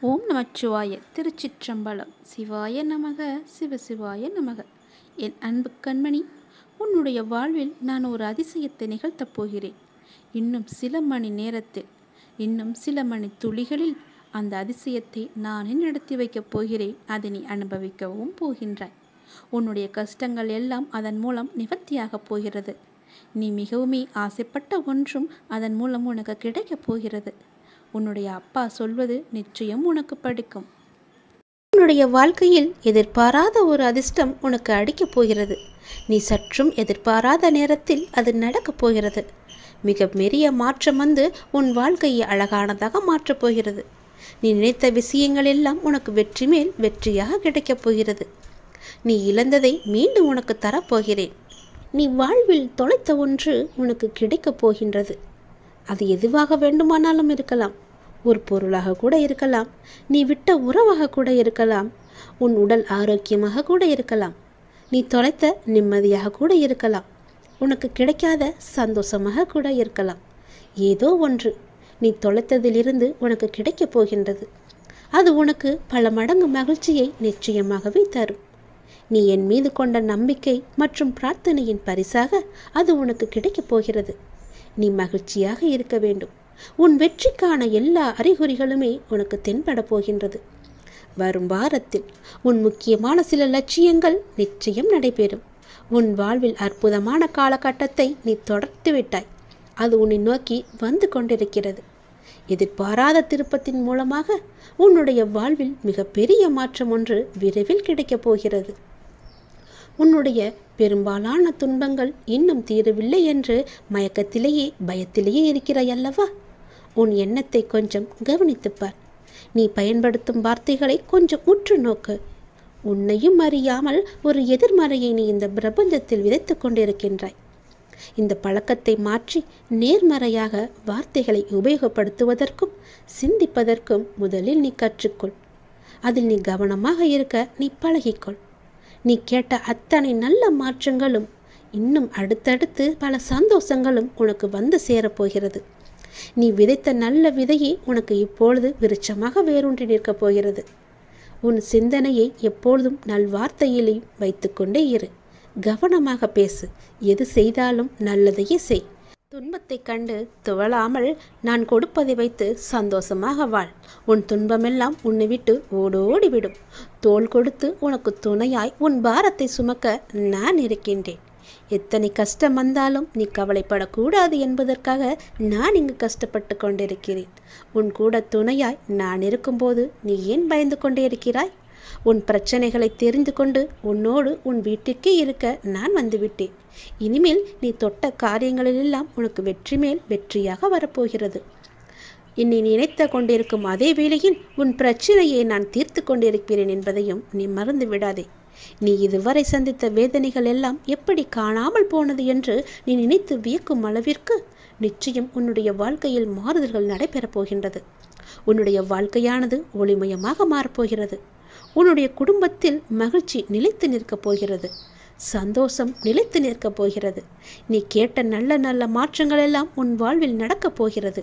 ஓம் நமச்சிவாய. திருச்சிற்றம்பலம். சிவாய நமக. சிவசிவாய நமக. என் அன்பு கண்மணி, உன்னுடைய வாழ்வில் நான் ஒரு அதிசயத்தை நிகழ்த்தப் போகிறேன். இன்னும் சில மணி நேரத்தில், இன்னும் சில மணி துளிகளில் அந்த அதிசயத்தை நானே நடத்தி வைக்கப் போகிறேன். அதை நீ அனுபவிக்கவும் போகின்றாய். உன்னுடைய கஷ்டங்கள் எல்லாம் அதன் மூலம் நிவர்த்தியாகப் போகிறது. நீ மிகவுமே ஆசைப்பட்ட ஒன்றும் அதன் மூலம் உனக்கு கிடைக்கப் போகிறது. உன்னுடைய அப்பா சொல்வது நிச்சயம் உனக்கு படிக்கும். உன்னுடைய வாழ்க்கையில் எதிர்பாராத ஒரு அதிர்ஷ்டம் உனக்கு அடிக்கப் போகிறது. நீ சற்றும் எதிர்பாராத நேரத்தில் அது நடக்கப் போகிறது. மிக பெரிய மாற்றம் வந்து உன் வாழ்க்கையை அழகானதாக மாற்றப் போகிறது. நீ நினைத்த விஷயங்கள் எல்லாம் உனக்கு வெற்றி மேல் வெற்றியாக கிடைக்கப் போகிறது. நீ இழந்ததை மீண்டும் உனக்கு தரப்போகிறேன். நீ வாழ்வில் தொலைத்த ஒன்று உனக்கு கிடைக்கப் போகின்றது. அது எதுவாக வேண்டுமானாலும் இருக்கலாம். ஒரு பொருளாக கூட இருக்கலாம். நீ விட்ட உறவாக கூட இருக்கலாம். உன் உடல் ஆரோக்கியமாக கூட இருக்கலாம். நீ தொலைத்த நிம்மதியாக கூட இருக்கலாம். உனக்கு கிடைக்காத சந்தோஷமாக கூட இருக்கலாம். ஏதோ ஒன்று நீ தொலைத்ததிலிருந்து உனக்கு கிடைக்கப் போகின்றது. அது உனக்கு பல மடங்கு மகிழ்ச்சியை நிச்சயமாகவே தரும். நீ என் மீது கொண்ட நம்பிக்கை மற்றும் பிரார்த்தனையின் பரிசாக அது உனக்கு கிடைக்கப் போகிறது. நீ மகிழ்ச்சியாக இருக்க வேண்டும். உன் வெற்றிக்கான எல்லா அறிகுறிகளுமே உனக்கு தென்பட போகின்றது. வரும் வாரத்தில் உன் முக்கியமான சில லட்சியங்கள் நிச்சயம் நடைபெறும். உன் வாழ்வில் அற்புதமான காலகட்டத்தை நீ தொடர்ந்து விட்டாய். அது உன்னை நோக்கி வந்து கொண்டிருக்கிறது. எதிர்பாராத திருப்பத்தின் மூலமாக உன்னுடைய வாழ்வில் மிகப்பெரிய மாற்றம் ஒன்று விரைவில் கிடைக்கப் போகிறது. உன்னுடைய பெரும்பாலான துன்பங்கள் இன்னும் தீரவில்லை என்று மயக்கத்திலேயே பயத்திலேயே இருக்கிறாய் அல்லவா? உன் எண்ணத்தை கொஞ்சம் கவனித்துப்பார். நீ பயன்படுத்தும் வார்த்தைகளை கொஞ்சம் உற்று நோக்கு. உன்னையும் அறியாமல் ஒரு எதிர்மறையை நீ இந்த பிரபஞ்சத்தில் விதைத்து கொண்டிருக்கின்றாய். இந்த பழக்கத்தை மாற்றி நேர்மறையாக வார்த்தைகளை உபயோகப்படுத்துவதற்கும் சிந்திப்பதற்கும் முதலில் நீ கற்றுக்கொள். அதில் நீ கவனமாக இருக்க நீ பழகிக்கொள். நீ கேட்ட அத்தனை நல்ல மாற்றங்களும் இன்னும் அடுத்தடுத்து பல சந்தோஷங்களும் உனக்கு வந்து சேரப்போகிறது. நீ விதைத்த நல்ல விதையை உனக்கு இப்பொழுது விருட்சமாக வேரூன்றி நிற்கப் போகிறது. உன் சிந்தனையை எப்பொழுதும் நல்வார்த்தையிலே வைத்துக்கொண்டே இரு. கவனமாக பேசு. எது செய்தாலும் நல்லதையே செய். துன்பத்தை கண்டு துவளாமல் நான் கொடுப்பதை வைத்து சந்தோஷமாக வாழ். உன் துன்பமெல்லாம் உன்னை விட்டு ஓடோடிவிடும். தோள் கொடுத்து உனக்கு துணையாய் உன் பாரத்தை சுமக்க நான் இருக்கின்றேன். எத்தனை கஷ்டம் வந்தாலும் நீ கவலைப்படக்கூடாது என்பதற்காக நான் இங்கு கஷ்டப்பட்டு கொண்டிருக்கிறேன். உன் கூட துணையாய் நான் இருக்கும்போது நீ ஏன் பயந்து கொண்டே இருக்கிறாய்? உன் பிரச்சனைகளை தெரிந்து கொண்டு உன்னோடு உன் வீட்டிற்கே இருக்க நான் வந்துவிட்டேன். இனிமேல் நீ தொட்ட காரியங்களிலெல்லாம் உனக்கு வெற்றி மேல் வெற்றியாக வரப்போகிறது. என்னை நினைத்து கொண்டிருக்கும் அதே வேளையில் உன் பிரச்சனையை நான் தீர்த்து கொண்டிருக்கிறேன் என்பதையும் நீ மறந்து விடாதே. நீ இதுவரை சந்தித்த வேதனைகள் எல்லாம் எப்படி காணாமல் போனது என்று நீ நினைத்து வியக்கும் அளவிற்கு நிச்சயம் உன்னுடைய வாழ்க்கையில் மாறுதல்கள் நடைபெறப் போகின்றது. உன்னுடைய வாழ்க்கையானது ஒளிமயமாக மாறப்போகிறது. உன்னுடைய குடும்பத்தில் மகிழ்ச்சி நிலைத்து நிற்கப் போகிறது. சந்தோஷம் நிலைத்து நிற்கப் போகிறது. நீ கேட்ட நல்ல நல்ல மாற்றங்கள் எல்லாம் உன் வாழ்வில் நடக்கப் போகிறது.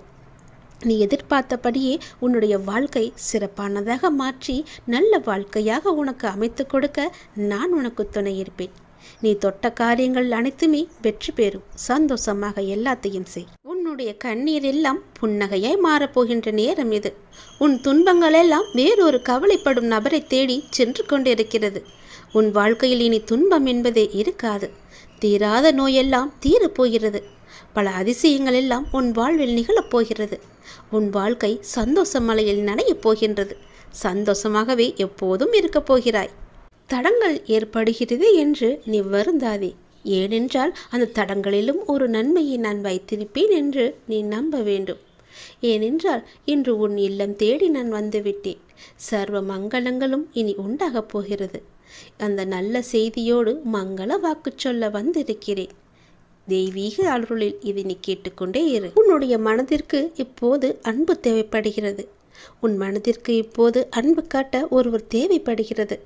நீ எதிர்பார்த்தபடியே உன்னுடைய வாழ்க்கை சிறப்பானதாக மாற்றி நல்ல வாழ்க்கையாக உனக்கு அமைத்து கொடுக்க நான் உனக்கு துணை இருப்பேன். நீ தொட்ட காரியங்கள் அனைத்துமே வெற்றி பெறும். சந்தோஷமாக எல்லாத்தையும் செய். உன்னுடைய கண்ணீர் எல்லாம் புன்னகையாய் மாறப்போகின்ற நேரம் இது. உன் துன்பங்கள் எல்லாம் வேறொரு கவலைப்படும் நபரை தேடி சென்று கொண்டிருக்கிறது. உன் வாழ்க்கையில் இனி துன்பம் என்பதே இருக்காது. தீராத நோயெல்லாம் தீரப்போகிறது. பல அதிசயங்கள் எல்லாம் உன் வாழ்வில் நிகழப்போகிறது. உன் வாழ்க்கை சந்தோஷ மலையில் நனையப் போகின்றது. சந்தோஷமாகவே எப்போதும் இருக்கப் போகிறாய். தடங்கள் ஏற்படுகிறது என்று நீ வருந்தாதே. ஏனென்றால் அந்த தடங்களிலும் ஒரு நன்மையை நான் வைத்திருப்பேன் என்று நீ நம்ப வேண்டும். ஏனென்றால் இன்று உன் இல்லம் தேடி நான் வந்துவிட்டேன். சர்வ மங்களங்களும் இனி உண்டாகப் போகிறது. அந்த நல்ல செய்தியோடு மங்கள வாக்கு சொல்ல வந்திருக்கிறேன். தெய்வீக அருளில் இதை நீ கேட்டுக்கொண்டே இரு. உன்னுடைய மனதிற்கு இப்போது அன்பு தேவைப்படுகிறது. உன் மனதிற்கு இப்போது அன்பு காட்ட ஒருவர் தேவைப்படுகிறது.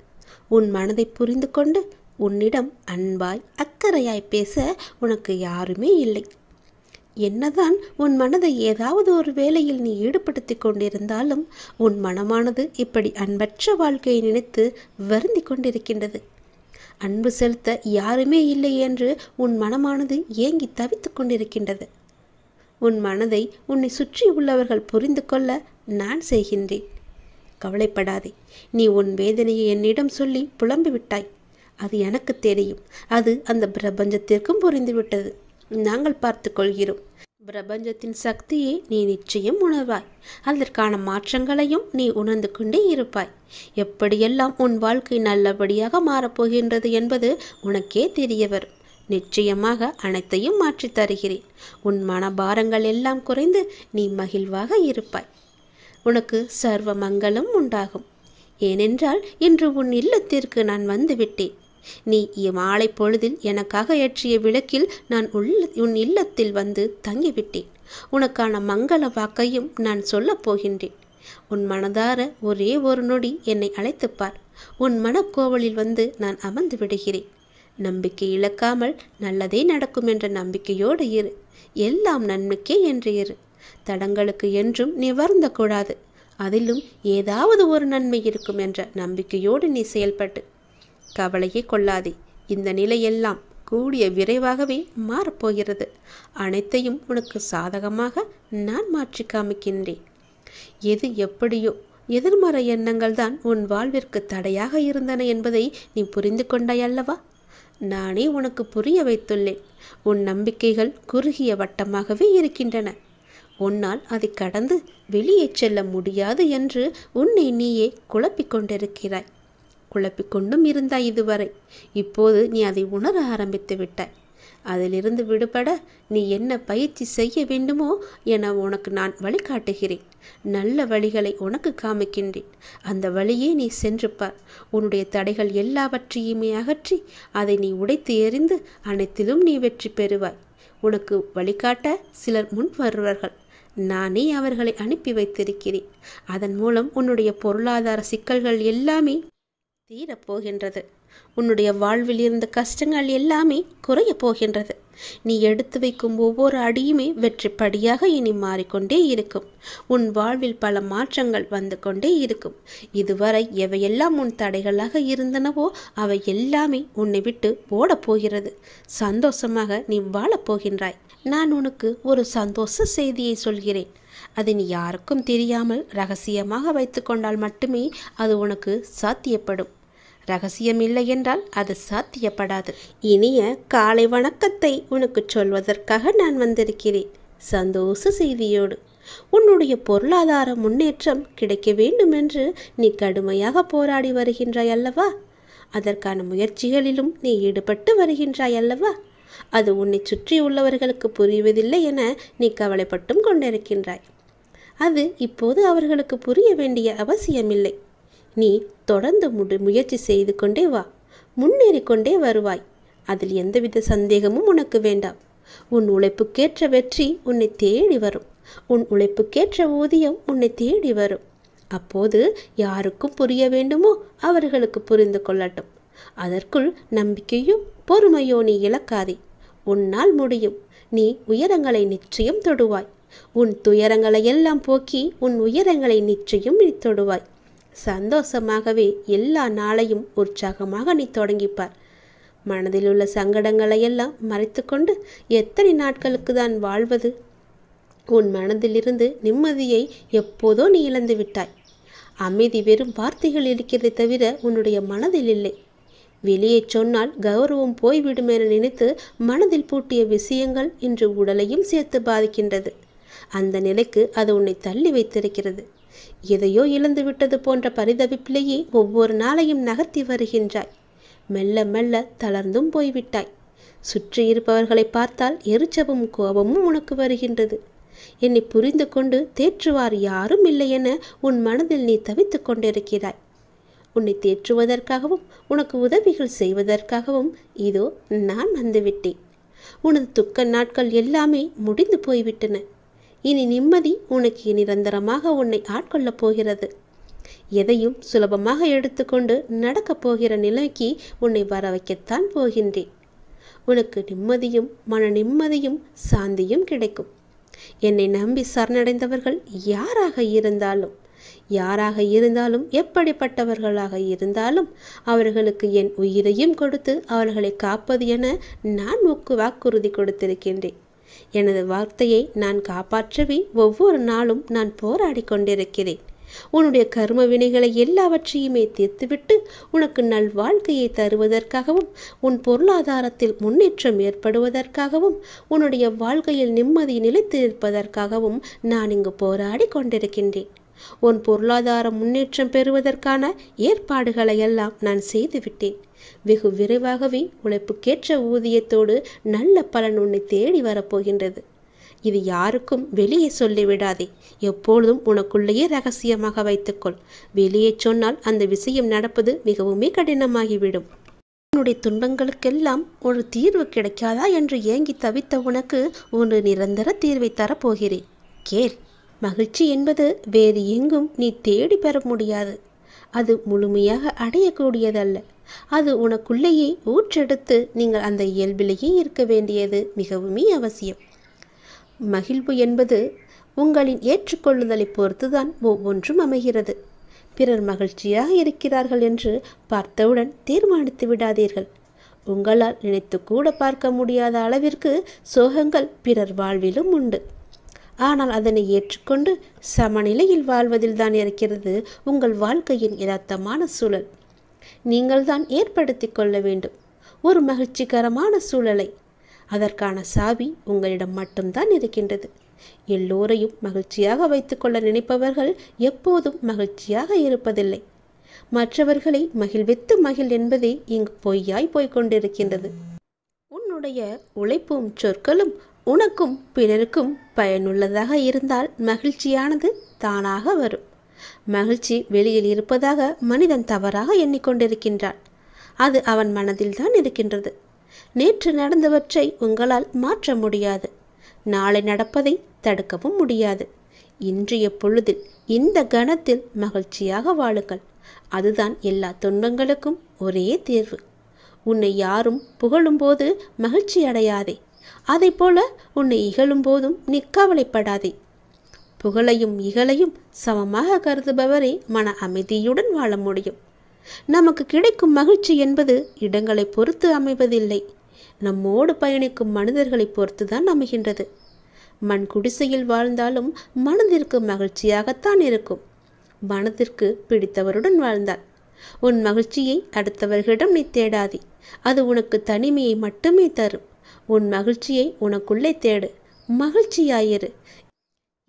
உன் மனதை புரிந்து கொண்டு உன்னிடம் அன்பாய் அக்கறையாய் பேச உனக்கு யாருமே இல்லை. என்னதான் உன் மனதை ஏதாவது ஒரு வேலையில் நீ ஈடுபடுத்தி கொண்டிருந்தாலும் உன் மனமானது இப்படி அன்பற்ற வாழ்க்கையை நினைத்து வருந்தி கொண்டிருக்கின்றது. அன்பு செலுத்த யாருமே இல்லை என்று உன் மனமானது ஏங்கி தவித்து கொண்டிருக்கின்றது. உன் மனதை உன்னை சுற்றி உள்ளவர்கள் புரிந்து கொள்ள நான் செய்கின்றேன். கவலைப்படாதே. நீ உன் வேதனையை என்னிடம் சொல்லி புலம்பிவிட்டாய். அது எனக்கு தெரியும். அது அந்த பிரபஞ்சத்திற்கும் புரிந்துவிட்டது. நாங்கள் பார்த்து கொள்கிறோம். பிரபஞ்சத்தின் சக்தியை நீ நிச்சயம் உணர்வாய். அதற்கான மாற்றங்களையும் நீ உணர்ந்து கொண்டே இருப்பாய். எப்படியெல்லாம் உன் வாழ்க்கை நல்லபடியாக மாறப்போகின்றது என்பது உனக்கே தெரிய வரும். நிச்சயமாக அனைத்தையும் மாற்றி தருகிறேன். உன் மனபாரங்கள் எல்லாம் குறைந்து நீ மகிழ்வாக இருப்பாய். உனக்கு சர்வ மங்களம் உண்டாகும். ஏனென்றால் இன்று உன் இல்லத்திற்கு நான் வந்துவிட்டேன். நீ மாலை பொழுதில் எனக்காக ஏற்றிய விளக்கில் நான் உன் இல்லத்தில் வந்து தங்கிவிட்டேன். உனக்கான மங்கள வாக்கையும் நான் சொல்லப் போகின்றேன். உன் மனதார ஒரே ஒரு நொடி என்னை அழைத்துப்பார். உன் மனக்கோவலில் வந்து நான் அமர்ந்து விடுகிறேன். நம்பிக்கை இழக்காமல் நல்லதே நடக்கும் என்ற நம்பிக்கையோடு இரு. எல்லாம் நன்மைக்கே என்று இரு. தடங்களுக்கு என்றும் நீ வருந்தக்கூடாது. அதிலும் ஏதாவது ஒரு நன்மை இருக்கும் என்ற நம்பிக்கையோடு நீ செயல்பட்டு கவலையே கொள்ளாதே. இந்த நிலையெல்லாம் கூடிய விரைவாகவே மாறப்போகிறது. அனைத்தையும் உனக்கு சாதகமாக நான் மாற்றி காமிக்கின்றேன். எது எப்படியோ எதிர்மறை எண்ணங்கள் தான் உன் வாழ்விற்கு தடையாக இருந்தன என்பதை நீ புரிந்து கொண்டாய் அல்லவா? நானே உனக்கு புரிய வைத்துள்ளேன். உன் நம்பிக்கைகள் குறுகிய வட்டமாகவே இருக்கின்றன. உன்னால் அதை கடந்து வெளியே செல்ல முடியாது என்று உன்னை நீயே குழப்பிக் கொண்டிருக்கிறாய். குழப்பிக்கொண்டும் இருந்தாய் இதுவரை. இப்போது நீ அதை உணர ஆரம்பித்து விட்டாய். அதிலிருந்து விடுபட நீ என்ன பயிற்சி செய்ய வேண்டுமோ என உனக்கு நான் வழிகாட்டுகிறேன். நல்ல வழிகளை உனக்கு காமிக்கின்றேன். அந்த வழியே நீ சென்று பார். உன்னுடைய தடைகள் எல்லாவற்றையுமே அகற்றி அதை நீ உடைத்து எறிந்து அனைத்திலும் நீ வெற்றி பெறுவாய். உனக்கு வழிகாட்ட சிலர் முன் வருவார்கள். நானே அவர்களை அனுப்பி வைத்திருக்கிறேன். அதன் மூலம் உன்னுடைய பொருளாதார சிக்கல்கள் எல்லாமே தீரப்போகின்றது. உன்னுடைய வாழ்வில் இருந்த கஷ்டங்கள் எல்லாமே குறைய போகின்றது. நீ எடுத்து வைக்கும் ஒவ்வொரு அடியுமே வெற்றி படியாக இனி மாறிக்கொண்டே இருக்கும். உன் வாழ்வில் பல மாற்றங்கள் வந்து கொண்டே இருக்கும். இதுவரை எவையெல்லாம் உன் தடைகளாக இருந்தனவோ அவை எல்லாமே உன்னை விட்டு ஓடப்போகிறது. சந்தோஷமாக நீ வாழப்போகின்றாய். நான் உனக்கு ஒரு சந்தோஷ செய்தியை சொல்கிறேன். அது நீ யாருக்கும் தெரியாமல் ரகசியமாக வைத்து கொண்டால் மட்டுமே அது உனக்கு சாத்தியப்படும். ரகசியம் இல்லை என்றால் அது சாத்தியப்படாது. இனிய காலை வணக்கத்தை உனக்கு சொல்வதற்காக நான் வந்திருக்கிறேன். சந்தோஷ செய்தியோடு. உன்னுடைய பொருளாதார முன்னேற்றம் கிடைக்க வேண்டும் என்று நீ கடுமையாக போராடி வருகின்றாய் அல்லவா? அதற்கான முயற்சிகளிலும் நீ ஈடுபட்டு வருகின்றாய் அல்லவா? அது உன்னை சுற்றி உள்ளவர்களுக்கு புரிவதில்லை என நீ கவலைப்பட்டும் கொண்டிருக்கின்றாய். அது இப்போது அவர்களுக்கு புரிய வேண்டிய அவசியமில்லை. நீ தொடர்ந்து முயற்சி செய்து கொண்டே வா. முன்னேறி கொண்டே வருவாய். அதில் எந்தவித சந்தேகமும் உனக்கு வேண்டாம். உன் உழைப்புக்கேற்ற வெற்றி உன்னை தேடி வரும். உன் உழைப்புக்கேற்ற ஊதியம் உன்னை தேடி வரும். அப்போது யாருக்கும் புரிய வேண்டுமோ அவர்களுக்கு புரிந்து கொள்ளட்டும். அதற்குள் நம்பிக்கையும் பொறுமையோ நீ இழக்காதே. உன்னால் முடியும். நீ உயரங்களை நிச்சயம் தொடுவாய். உன் துயரங்களை எல்லாம் போக்கி உன் உயரங்களை நிச்சயம் நீ தொடுவாய். சந்தோஷமாகவே எல்லா நாளையும் உற்சாகமாக நீ தொடங்கிப்பார். மனதில் உள்ள சங்கடங்களை எல்லாம் மறைத்து கொண்டு எத்தனை நாட்களுக்கு தான் வாழ்வது? உன் மனதிலிருந்து நிம்மதியை எப்போதோ நீ இழந்து விட்டாய். அமைதி வெறும் வார்த்தைகள் இருக்கிறதை தவிர உன்னுடைய மனதில் இல்லை. வெளியே சொன்னால் கௌரவம் போய்விடும் என நினைத்து மனதில் பூட்டிய விஷயங்கள் இன்று உடலையும் சேர்த்து பாதிக்கின்றது. அந்த நிலைக்கு அது உன்னை தள்ளி வைத்திருக்கிறது. எதையோ இழந்து விட்டது போன்ற பரிதவிப்பிலேயே ஒவ்வொரு நாளையும் நகர்த்தி வருகின்றாய். மெல்ல மெல்ல தளர்ந்தும் போய்விட்டாய். சுற்றி இருப்பவர்களை பார்த்தால் எரிச்சவும் கோபமும் உனக்கு வருகின்றது. என்னை புரிந்து கொண்டு தேற்றுவார் யாரும் இல்லை என உன் மனதில் நீ தவித்து கொண்டிருக்கிறாய். உன்னை தேற்றுவதற்காகவும் உனக்கு உதவிகள் செய்வதற்காகவும் இதோ நான் வந்துவிட்டேன். உனது துக்க நாட்கள் எல்லாமே முடிந்து போய்விட்டன. இனி நிம்மதி உனக்கு நிரந்தரமாக உன்னை ஆட்கொள்ளப் போகிறது. எதையும் சுலபமாக எடுத்துக்கொண்டு நடக்கப் போகிற நிலைக்கு உன்னை வர வைக்கத்தான் போகின்றேன். உனக்கு நிம்மதியும் மன நிம்மதியும் சாந்தியும் கிடைக்கும். என்னை நம்பி சரணடைந்தவர்கள் யாராக இருந்தாலும் எப்படிப்பட்டவர்களாக இருந்தாலும் அவர்களுக்கு என் உயிரையும் கொடுத்து அவர்களை காப்பது என நான் வாக்குறுதி கொடுத்திருக்கின்றேன். எனது வார்த்தையை நான் காப்பாற்றவே ஒவ்வொரு நாளும் நான் போராடி கொண்டிருக்கிறேன். உன்னுடைய கர்ம வினைகளை எல்லாவற்றையுமே தீர்த்துவிட்டு உனக்கு நல்வாழ்க்கையை தருவதற்காகவும் உன் பொருளாதாரத்தில் முன்னேற்றம் ஏற்படுவதற்காகவும் உன்னுடைய வாழ்க்கையில் நிம்மதி நிலைத்து இருப்பதற்காகவும் நான் இங்கு போராடி கொண்டிருக்கின்றேன். உன் பொருளாதார முன்னேற்றம் பெறுவதற்கான ஏற்பாடுகளை எல்லாம் நான் செய்துவிட்டேன். வெகு விரைவாகவே உழைப்புக்கேற்ற ஊதியத்தோடு நல்ல பலன் உன்னை தேடி வரப்போகின்றது. இது யாருக்கும் வெளியே சொல்லிவிடாதே. எப்பொழுதும் உனக்குள்ளேயே ரகசியமாக வைத்துக்கொள். வெளியே சொன்னால் அந்த விஷயம் நடப்பது மிகவுமே கடினமாகிவிடும். உன்னுடைய துன்பங்களுக்கெல்லாம் ஒரு தீர்வு கிடைக்காதா என்று ஏங்கி தவித்த உனக்கு ஒரு நிரந்தர தீர்வை தரப்போகிறேன். கேள். மகிழ்ச்சி என்பது வேறு எங்கும் நீ தேடி பெற முடியாது. அது முழுமையாக அடையக்கூடியதல்ல. அது உனக்குள்ளேயே ஊற்றெடுத்து நீங்கள் அந்த இயல்பிலேயே இருக்க வேண்டியது மிகவுமே அவசியம். மகிழ்வு என்பது உங்களின் ஏற்றுக்கொள்ளுதலை பொறுத்துதான் ஒவ்வொன்றும் அமைகிறது. பிறர் மகிழ்ச்சியாக இருக்கிறார்கள் என்று பார்த்தவுடன் தீர்மானித்து விடாதீர்கள். உங்களால் நினைத்து கூட பார்க்க முடியாத அளவிற்கு சோகங்கள் பிறர் வாழ்விலும் உண்டு. ஆனால் அதனை ஏற்றுக்கொண்டு சமநிலையில் வாழ்வதில் தான் இருக்கிறது உங்கள் வாழ்க்கையின் யதார்த்தமான சூழல். நீங்கள் தான் ஏற்படுத்தி கொள்ள வேண்டும் ஒரு மகிழ்ச்சிகரமான சூழலை. அதற்கான சாவி உங்களிடம் மட்டும்தான் இருக்கின்றது. எல்லோரையும் மகிழ்ச்சியாக வைத்துக்கொள்ள நினைப்பவர்கள் எப்போதும் மகிழ்ச்சியாக இருப்பதில்லை. மற்றவர்களை மகிழ்வித்து மகிழ் என்பதே இங்கு பொய்யாய் போய்கொண்டிருக்கின்றது. உன்னுடைய உழைப்பும் சொற்களும் உனக்கும் பிறருக்கும் பயனுள்ளதாக இருந்தால் மகிழ்ச்சியானது தானாக வரும். மகிழ்ச்சி வெளியில் இருப்பதாக மனிதன் தவறாக எண்ணிக்கொண்டிருக்கின்றான். அது அவன் மனதில் தான் இருக்கின்றது. நேற்று நடந்தவற்றை உங்களால் மாற்ற முடியாது. நாளை நடப்பதை தடுக்கவும் முடியாது. இன்றைய பொழுதில் இந்த கணத்தில் மகிழ்ச்சியாக வாழுங்கள். அதுதான் எல்லா துன்பங்களுக்கும் ஒரே தீர்வு. உன்னை யாரும் புகழும் போது மகிழ்ச்சி அடையாதே. அதை போல உன்னை இகழும் போதும் நீ கவலைப்படாதே. புகழையும் இகழையும் சமமாக கருதுபவரே மன அமைதியுடன் வாழ முடியும். நமக்கு கிடைக்கும் மகிழ்ச்சி என்பது இடங்களை பொறுத்து அமைவதில்லை. நம்மோடு பயணிக்கும் மனிதர்களை பொறுத்துதான் அமைகின்றது. மண் குடிசையில் வாழ்ந்தாலும் மனதிற்கு மகிழ்ச்சியாகத்தான் இருக்கும். மனதிற்கு பிடித்தவருடன் வாழ்ந்தால் உன் மகிழ்ச்சியை அடுத்தவர்களிடம் நீ தேடாதே. அது உனக்கு தனிமையை மட்டுமே தரும். உன் மகிழ்ச்சியை உனக்குள்ளே தேடு. மகிழ்ச்சியாயிரு.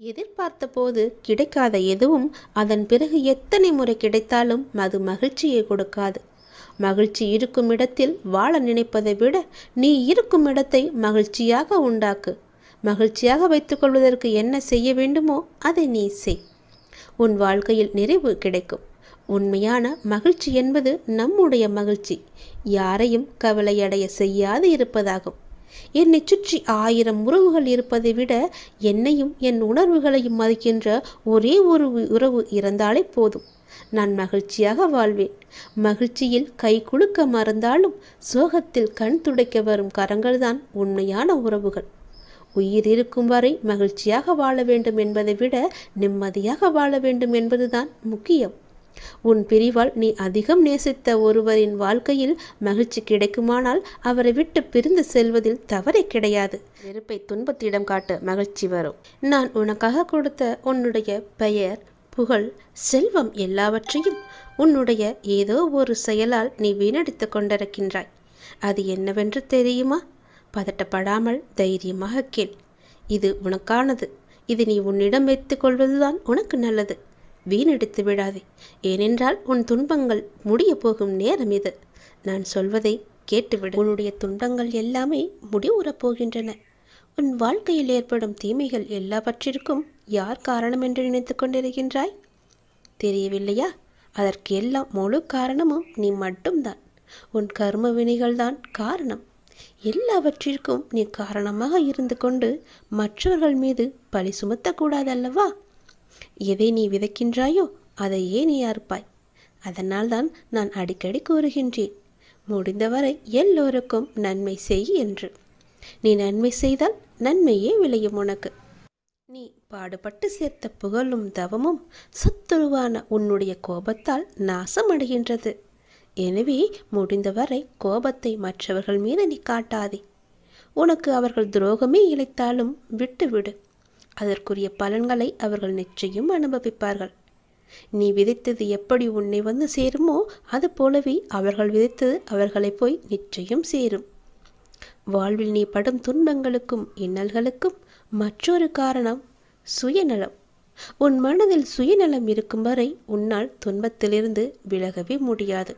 எதிர்பார்த்த போது கிடைக்காத எதுவும் அதன் பிறகு எத்தனை முறை கிடைத்தாலும் அது மகிழ்ச்சியை கொடுக்காது. மகிழ்ச்சி இருக்கும் இடத்தில் வாழ நினைப்பதை விட நீ இருக்கும் இடத்தை மகிழ்ச்சியாக உண்டாக்கு. மகிழ்ச்சியாக வைத்துக்கொள்வதற்கு என்ன செய்ய வேண்டுமோ அதை நீ செய். உன் வாழ்க்கையில் நிறைவு கிடைக்கும். உண்மையான மகிழ்ச்சி என்பது நம்முடைய மகிழ்ச்சி யாரையும் கவலையடைய செய்யாது இருப்பதாகும். என்னை சுற்றி 1000 உறவுகள் இருப்பதை விட என்னையும் என் உணர்வுகளையும் மதிக்கின்ற ஒரே ஒரு உறவு இருந்தாலே போதும். நான் மகிழ்ச்சியாக வாழ்வேன். மகிழ்ச்சியில் கை குலுக்க மறந்தாலும் சோகத்தில் கண் துடைக்க வரும் கரங்கள்தான் உண்மையான உறவுகள். உயிர் இருக்கும் வரை மகிழ்ச்சியாக வாழ வேண்டும் என்பதை விட நிம்மதியாக வாழ வேண்டும் என்பதுதான் முக்கியம். உன் பிரிவால் நீ அதிகம் நேசித்த ஒருவரின் வாழ்க்கையில் மகிழ்ச்சி கிடைக்குமானால் அவரை விட்டு பிரிந்து செல்வதில் தவறே கிடையாது. வெறுப்பை துன்பத்திடம் காட்ட மகிழ்ச்சி வரும். நான் உனக்காக கொடுத்த உன்னுடைய பெயர், புகழ், செல்வம் எல்லாவற்றையும் உன்னுடைய ஏதோ ஒரு செயலால் நீ வீணடித்து கொண்டிருக்கின்றாய். அது என்னவென்று தெரியுமா? பதட்டப்படாமல் தைரியமாக கேள். இது உனக்கானது. இது நீ உன்னிடம் வைத்துக் கொள்வதுதான் உனக்கு நல்லது. வீணடித்து விடாதே. ஏனென்றால் உன் துன்பங்கள் முடிய போகும் நேரம் இது. நான் சொல்வதை கேட்டுவிடு. உன்னுடைய துன்பங்கள் எல்லாமே முடிவுறப் போகின்றன. உன் வாழ்க்கையில் ஏற்படும் தீமைகள் எல்லாவற்றிற்கும் யார் காரணம் என்று நினைத்து கொண்டிருக்கின்றாய்? தெரியவில்லையா? அதற்கு எல்லாம் முழு காரணமும் நீ மட்டும்தான். உன் கர்ம வினைகள்தான் காரணம். எல்லாவற்றிற்கும் நீ காரணமாக இருந்து கொண்டு மற்றவர்கள் மீது பழி சுமத்தக்கூடாதல்லவா? எதை நீ விதைக்கின்றாயோ அதையே நீ அறுப்பாய். அதனால்தான் நான் அடிக்கடி கூறுகின்றேன், முடிந்தவரை எல்லோருக்கும் நன்மை செய் என்று. நீ நன்மை செய்தால் நன்மையே விளையும் உனக்கு. நீ பாடுபட்டு சேர்த்த புகழும் தவமும் சத்துருவான உன்னுடைய கோபத்தால் நாசமடைகின்றது. எனவே முடிந்தவரை கோபத்தை மற்றவர்கள் மீது நீ காட்டாதே. உனக்கு அவர்கள் துரோகமே இழைத்தாலும் விட்டுவிடு. அதற்குரிய பலன்களை அவர்கள் நிச்சயம் அனுபவிப்பார்கள். நீ விதைத்தது எப்படி உன்னை வந்து சேருமோ அது போலவே அவர்கள் விதைத்தது அவர்களை போய் நிச்சயம் சேரும். வாழ்வில் நீ படும் துன்பங்களுக்கும் இன்னல்களுக்கும் மற்றொரு காரணம் சுயநலம். உன் மனதில் சுயநலம் இருக்கும் வரை உன்னால் துன்பத்திலிருந்து விலகவே முடியாது,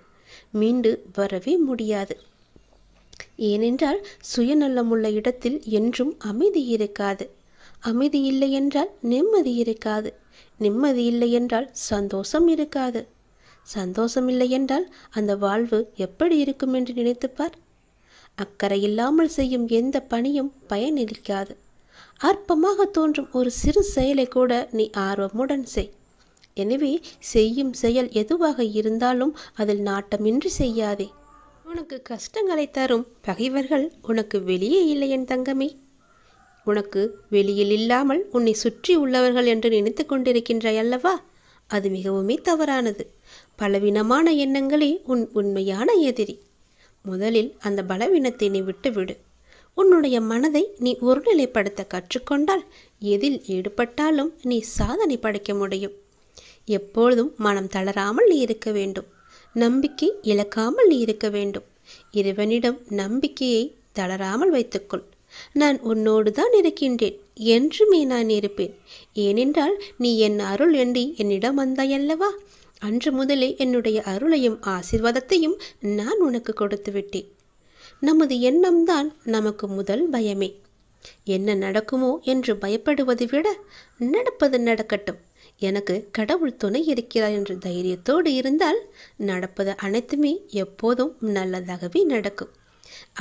மீண்டு வரவே முடியாது. ஏனென்றால் சுயநலம் உள்ள இடத்தில் என்றும் அமைதி இருக்காது. அமைதி இல்லை என்றால் நிம்மதி இருக்காது. நிம்மதி இல்லை என்றால் சந்தோஷம் இருக்காது. சந்தோஷம் இல்லை என்றால் அந்த வாழ்வு எப்படி இருக்கும் என்று நினைத்துப்பார். அக்கறை இல்லாமல் செய்யும் எந்த பணியும் பயனளிக்காது. அற்பமாக தோன்றும் ஒரு சிறு செயலை கூட நீ ஆர்வமுடன் செய். எனவே செய்யும் செயல் எதுவாக இருந்தாலும் அதில் நாட்டமின்றி செய்யாதே. உனக்கு கஷ்டங்களை தரும் பகைவர்கள் உனக்கு வெளியே இல்லை என் தங்கமே. உனக்கு வெளியில் இல்லாமல் உன்னை சுற்றி உள்ளவர்கள் என்று நினைத்து கொண்டிருக்கின்றாய் அல்லவா? அது மிகவுமே தவறானது. பலவீனமான எண்ணங்களே உன் உண்மையான எதிரி. முதலில் அந்த பலவீனத்தை நீ விட்டுவிடு. உன்னுடைய மனதை நீ ஒருநிலைப்படுத்த கற்றுக்கொண்டால் எதில் ஈடுபட்டாலும் நீ சாதனை படைக்க முடியும். எப்பொழுதும் மனம் தளராமல் நீ இருக்க வேண்டும். நம்பிக்கை இழக்காமல் நீ இருக்க வேண்டும். இறைவனிடம் நம்பிக்கையை தளராமல் வைத்துக்கொள். நான் உன்னோடு தான் இருக்கின்றேன், என்றுமே நான் இருப்பேன். ஏனென்றால் நீ என் அருள் எண்ணி என்னிடம் வந்தாயல்லவா? அன்று முதலே என்னுடைய அருளையும் ஆசீர்வாதத்தையும் நான் உனக்கு கொடுத்து விட்டேன். நமது எண்ணம்தான் நமக்கு முதல் பயமே. என்ன நடக்குமோ என்று பயப்படுவதை விட நடப்பது நடக்கட்டும், எனக்கு கடவுள் துணை இருக்கிறார் என்று தைரியத்தோடு இருந்தால் நடப்பது அனைத்துமே எப்போதும் நல்லதாகவே நடக்கும்.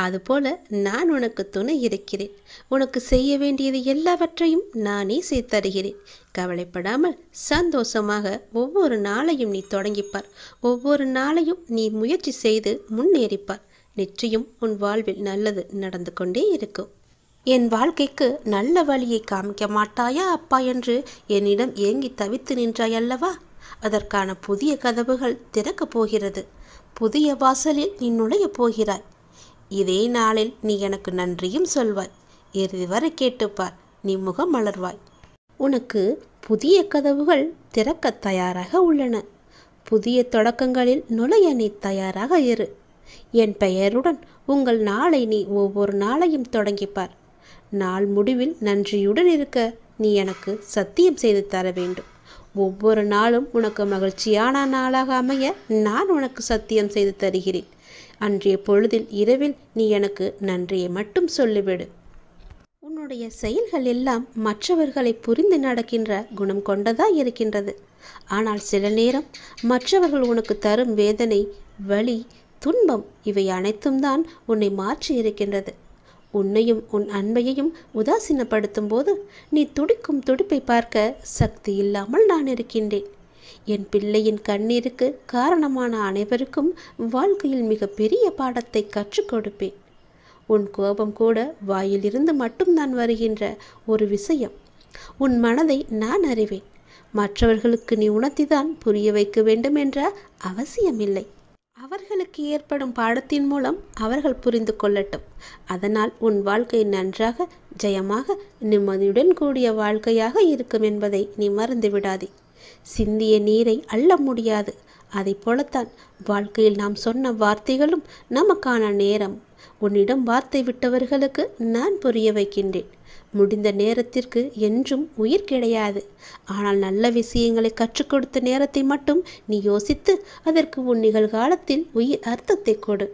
அதுபோல நான் உனக்கு துணை இருக்கிறேன். உனக்கு செய்ய வேண்டியது எல்லாவற்றையும் நானே செய்து தருகிறேன். கவலைப்படாமல் சந்தோஷமாக ஒவ்வொரு நாளையும் நீ தொடங்கிப்பார். ஒவ்வொரு நாளையும் நீ முயற்சி செய்து முன்னேறிப்பார். நிச்சயம் உன் வாழ்வில் நல்லது நடந்து கொண்டே இருக்கும். என் வாழ்க்கைக்கு நல்ல வழியை காமிக்க மாட்டாயா அப்பா என்று என்னிடம் ஏங்கி தவித்து நின்றாய் அல்லவா? அதற்கான புதிய கதவுகள் திறக்கப் போகிறது. புதிய வாசலில் நீ நுழைய போகிறாய். இதே நாளில் நீ எனக்கு நன்றியும் சொல்வாய். இறுதி வரை கேட்டுப்பார், நீ முகம் மலர்வாய். உனக்கு புதிய கதவுகள் திறக்க தயாராக உள்ளன. புதிய தொடக்கங்களில் நுழைய நீ தயாராக இரு. என் பெயருடன் உங்கள் நாளை நீ ஒவ்வொரு நாளையும் தொடங்கிப்பார். நாள் முடிவில் நன்றியுடன் இருக்க நீ எனக்கு சத்தியம் செய்து தர வேண்டும். ஒவ்வொரு நாளும் உனக்கு மகிழ்ச்சியான நாளாக அமைய நான் உனக்கு சத்தியம் செய்து தருகிறேன். அன்றைய பொழுதில் இரவில் நீ எனக்கு நன்றியை மட்டும் சொல்லிவிடு. உன்னுடைய செயல்கள் எல்லாம் மற்றவர்களை புரிந்து நடக்கின்ற குணம் கொண்டதா இருக்கின்றது. ஆனால் சில நேரம் மற்றவர்கள் உனக்கு தரும் வேதனை, வலி, துன்பம் இவை அனைத்தும் தான் உன்னை மாற்றி இருக்கின்றது. உன்னையும் உன் அன்பையையும் உதாசீனப்படுத்தும் போது நீ துடிக்கும் துடிப்பை பார்க்க சக்தி இல்லாமல் நான் இருக்கின்றேன். என் பிள்ளையின் கண்ணீருக்கு காரணமான அனைவருக்கும் வாழ்க்கையில் மிக பெரிய பாடத்தை கற்றுக் கொடுப்பேன். உன் கோபம் கூட வாயிலிருந்து மட்டும்தான் வருகின்ற ஒரு விஷயம். உன் மனதை நான் அறிவேன். மற்றவர்களுக்கு நீ உணர்த்திதான் புரிய வைக்க வேண்டும் என்ற அவசியமில்லை. அவர்களுக்கு ஏற்படும் பாடத்தின் மூலம் அவர்கள் புரிந்து கொள்ளட்டும். அதனால் உன் வாழ்க்கை நன்றாக, ஜெயமாக, நிம்மதியுடன் கூடிய வாழ்க்கையாக இருக்கும் என்பதை நீ மறந்து விடாதே. சிந்திய நீரை அள்ள முடியாது. அதை போலத்தான் வாழ்க்கையில் நாம் சொன்ன வார்த்தைகளும் நமக்கான நேரம். உன்னிடம் வார்த்தை விட்டவர்களுக்கு நான் புரிய வைக்கின்றேன். முடிந்த நேரத்திற்கு என்றும் உயிர் கிடையாது. ஆனால் நல்ல விஷயங்களை கற்றுக் கொடுத்த நேரத்தை மட்டும் நீ யோசித்து அதற்கு உன் நிகழ்காலத்தில் உயிர் அர்த்தத்தை கொடு.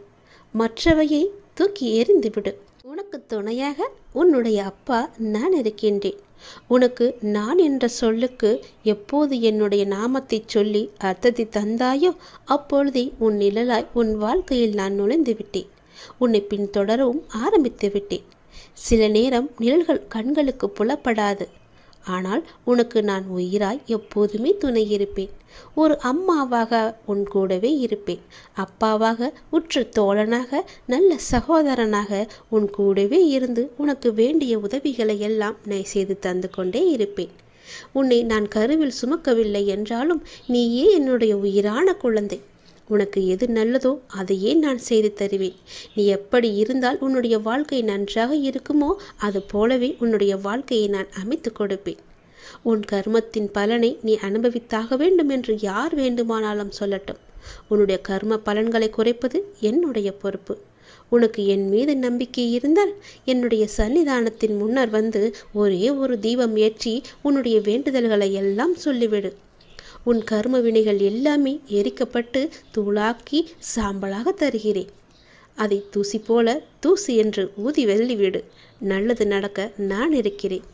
மற்றவையை தூக்கி எறிந்துவிடு. உனக்கு துணையாக உன்னுடைய அப்பா நான் இருக்கின்றேன். உனக்கு நான் என்ற சொல்லுக்கு எப்போது என்னுடைய நாமத்தை சொல்லி அர்த்தத்தை தந்தாயோ அப்பொழுதே உன் நிழலாய் உன் வாழ்க்கையில் நான் நுழைந்து விட்டேன். உன்னை பின்தொடரவும் ஆரம்பித்து விட்டேன். சில நேரம் நிழல்கள் கண்களுக்கு புலப்படாது. ஆனால் உனக்கு நான் உயிராய் எப்போதுமே துணை இருப்பேன். ஒரு அம்மாவாக உன் கூடவே இருப்பேன். அப்பாவாக, உற்ற தோழனாக, நல்ல சகோதரனாக உன் கூடவே இருந்து உனக்கு வேண்டிய உதவிகளை எல்லாம் நான் செய்து தந்து கொண்டே இருப்பேன். உன்னை நான் கருவில் சுமக்கவில்லை என்றாலும் நீயே என்னுடைய உயிரான குழந்தை. உனக்கு எது நல்லதோ அதையே நான் செய்து தருவேன். நீ எப்படி இருந்தால் உன்னுடைய வாழ்க்கை நன்றாக இருக்குமோ அது போலவே உன்னுடைய வாழ்க்கையை நான் அமைத்து கொடுப்பேன். உன் கர்மத்தின் பலனை நீ அனுபவித்தாக வேண்டும் என்று யார் வேண்டுமானாலும் சொல்லட்டும். உன்னுடைய கர்ம பலன்களை குறைப்பது என்னுடைய பொறுப்பு. உனக்கு என் மீது நம்பிக்கை இருந்தால் என்னுடைய சன்னிதானத்தின் முன்னர் வந்து ஒரே ஒரு தீபம் ஏற்றி உன்னுடைய வேண்டுதல்களை எல்லாம் சொல்லிவிடு. உன் கர்ம வினைகள் எல்லாமே எரிக்கப்பட்டு தூளாக்கி சாம்பலாக தருகிறேன். அதை தூசி போல தூசி என்று ஊதி வெள்ளிவிடு. நல்லது நடக்க நான் இருக்கிறேன்.